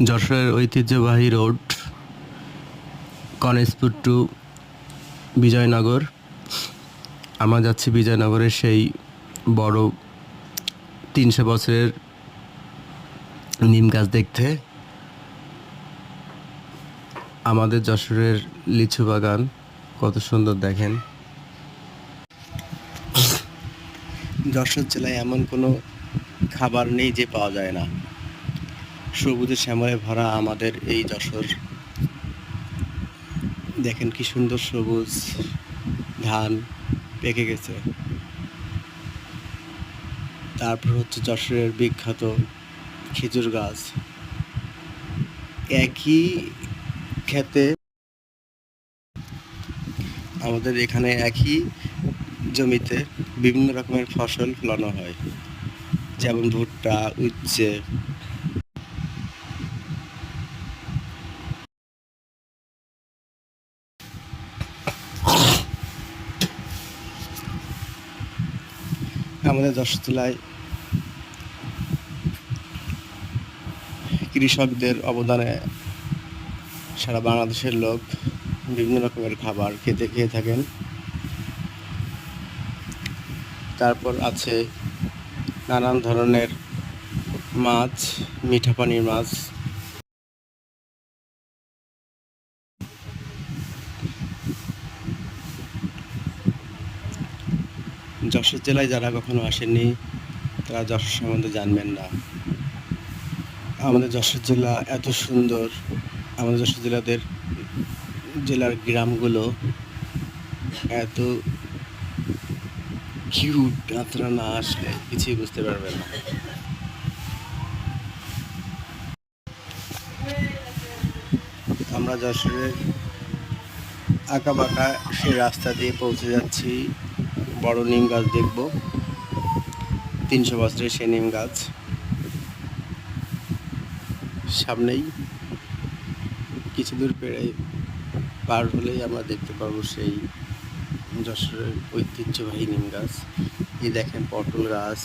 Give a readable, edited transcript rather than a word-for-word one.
যশোরের ঐতিহ্যবাহী road কনেসপুর two Bijoynagar. আমরা যাচ্ছি বিজয়নগরের সেই বড় 300 বছরের নিম গাছ দেখতে। আমাদের যশোরের লিচু বাগান কত সুন্দর দেখেন। যশোর জেলায় এমন কোনো খাবার নেই যে পাওয়া যায় না। সবুজে শ্যামলে ভরা আমাদের এই যশোর। দেখেন কি সুন্দর সবুজ, ধান পেকে গেছে। তারপর হচ্ছে যশোরের বিখ্যাত খেজুর গাছ। একই ক্ষেতে আমাদের এখানে একই জমিতে বিভিন্ন রকমের ফসল ফলানো হয়, যেমন ভুট্টা, উচ্ছে। আমাদের যশোর জেলায় কৃষকদের অবদানে সারা বাংলাদেশের লোক বিভিন্ন রকমের খাবার খেয়ে থাকেন। তারপর আছে নানান ধরনের মাছ, মিঠা পানির মাছ। যশোর জেলায় যারা কখনো আসেননি তারা যশোর সম্বন্ধে জানবেন না। আমাদের যশোর জেলা এত সুন্দর। আমাদের যশোর জেলার গ্রামগুলো এত কিউট, আপনারা না আসলে কিছুই বুঝতে পারবেন না। আমরা যশোরের আঁকা বাঁকা সেই রাস্তা দিয়ে পৌঁছে যাচ্ছি বড় নিম গাছ দেখব। 300 বছরের সেই নিম গাছ সামনেই। কিছু দূর পার হলেই আমরা দেখতে পাবো সেই যশোরের ঐতিহ্যবাহী নিম গাছ। এই দেখেন পটল গাছ,